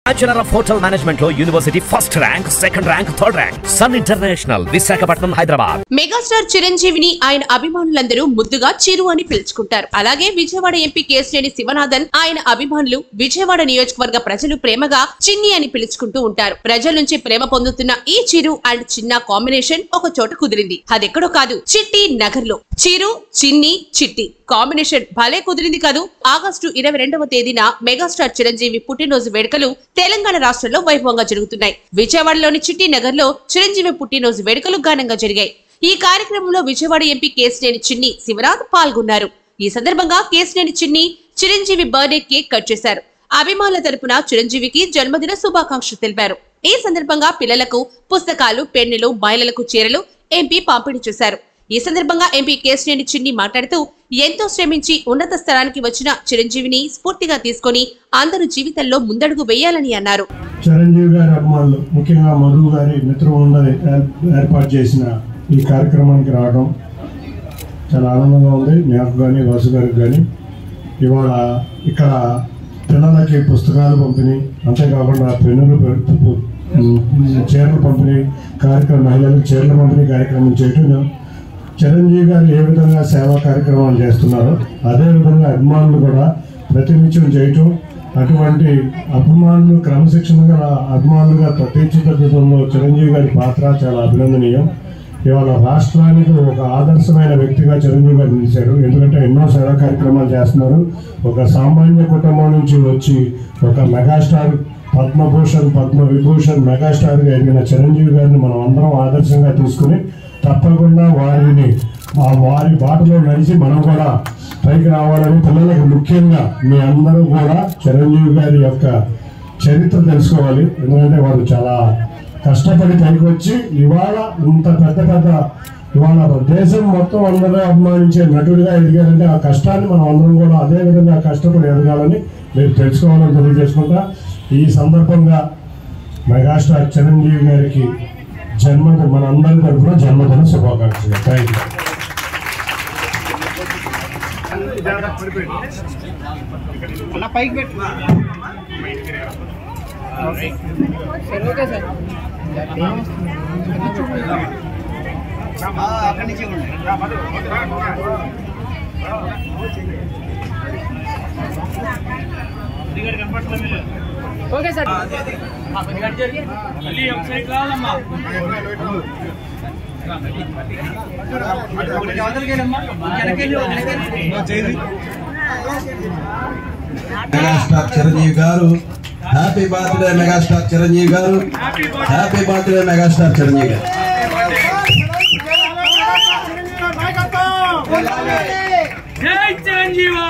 Bachelor of Hotel Management lo University first rank, second rank, third rank. Sun International, Visakhapatnam, Hyderabad. Megastar చిరంజీవిని ఆయన అభిమానులందరూ ముద్దుగా చిరు అని పిలుచుకుంటారు. అలాగే విజయవాడ ఎంపీ కేశినేని శివనాథన్ ఆయన అభిమానులు విజయవాడ నియోజకవర్గ ప్రజలు ప్రేమగా చిన్ని అని పిలుచుకుంటూ ఉంటారు. ప్రజల నుంచి ప్రేమ పొందుతున్న ఈ చిరు అండ్ చిన్న కాంబినేషన్ ఒక చోట కుదిరింది. అదెక్కడో కాదు, చిట్టి నగర్ లో. చిరు, చిన్ని, చిట్టి కాంబినేషన్ భలే కుదిరింది కాదు. ఆగస్టు 22వ తేదీన మెగాస్టార్ చిరంజీవి పుట్టినరోజు వేడుకలు తెలంగాణ రాష్ట్రంలో వైభవంగా జరుగుతున్నాయి. విజయవాడలోని చిట్టి నగర్ లో చిరంజీవి పుట్టినరోజు వేడుకలు ఘనంగా జరిగాయి. ఈ కార్యక్రమంలో విజయవాడ ఎంపీ కేశినేని చిన్ని శివనాథ్ పాల్గొన్నారు. ఈ సందర్భంగా కేశినేని చిన్ని చిరంజీవి బర్త్డే కేక్ కట్ చేశారు. అభిమానుల తరపున చిరంజీవికి జన్మదిన శుభాకాంక్షలు తెలిపారు. ఈ సందర్భంగా పిల్లలకు పుస్తకాలు, పెన్నులు, మహిళలకు చీరలు ఎంపీ పంపిణీ చేశారు. ఈ సందర్భంగా ఎంపీ కేశినేని చిన్ని మాట్లాడుతూ ఎంతో శ్రమించి ఉన్నత స్థానానికి వచ్చిన చిరంజీవిని స్ఫూర్తిగా తీసుకొని అందరూ జీవితంలో ముందడుగు వేయాలని అన్నారు. చిరంజీవి గారి అభిమానులు, ముఖ్యంగా మధు గారి మిత్రమండలి ఏర్పాటు చేసిన ఈ కార్యక్రమానికి రావడం చాలా ఆనందంగా ఉంది. నాకు కానీ వాసు గారికి కానీ ఇవాళ ఇక్కడ పిల్లలకి పుస్తకాలు పంపిణీ, అంతేకాకుండా పెన్నులు, చీరలు పంపిణీ కార్యక్రమం, మహిళలకు చీరల పంపిణీ కార్యక్రమం చేయటం, చిరంజీవి గారు ఏ విధంగా సేవా కార్యక్రమాలు చేస్తున్నారో అదేవిధంగా అభిమానులు కూడా ప్రతినిత్యం చేయటం, అటువంటి అభిమానులు క్రమశిక్షణ గల అభిమానులుగా తీర్చిదిద్దడంలో చిరంజీవి గారి పాత్ర చాలా అభినందనీయం. ఇవాళ రాష్ట్రానికి ఒక ఆదర్శమైన వ్యక్తిగా చిరంజీవి గారు నిలిచారు. ఎందుకంటే ఎన్నో సేవా కార్యక్రమాలు చేస్తున్నారు. ఒక సామాన్య కుటుంబం నుంచి వచ్చి ఒక మెగాస్టార్, పద్మభూషణ్, పద్మవిభూషణ్ మెగాస్టార్గా ఎదిగిన చిరంజీవి గారిని మనం అందరం ఆదర్శంగా తీసుకుని తప్పకుండా వారి బాటలో నడిచి మనం కూడా పైకి రావాలని, పిల్లలకు ముఖ్యంగా మీ అందరూ కూడా చిరంజీవి గారి యొక్క చరిత్ర తెలుసుకోవాలి. ఎందుకంటే వారు చాలా కష్టపడి పైకి వచ్చి ఇవాళ ఇంత పెద్ద ఇవాళ దేశం మొత్తం అందరూ అభిమానించే నటుడిగా ఎదిగారంటే ఆ కష్టాన్ని మనం అందరం కూడా అదే విధంగా కష్టపడి ఎదగాలని మీరు తెలుసుకోవాలని తెలియజేసుకుంటా. ఈ సందర్భంగా మెగాస్టార్ చిరంజీవి గారికి మన అందరి తరఫున జన్మదిన శుభాకాంక్షలు. Thank okay sir. Megastar Chiranjeevi గారు, హ్యాపీ బర్త్డే మెగాస్టార్ చిరంజీవి గారు, హ్యాపీ బర్త్డే మెగాస్టార్ చిరంజీవి గారు. జై చిరంజీవి.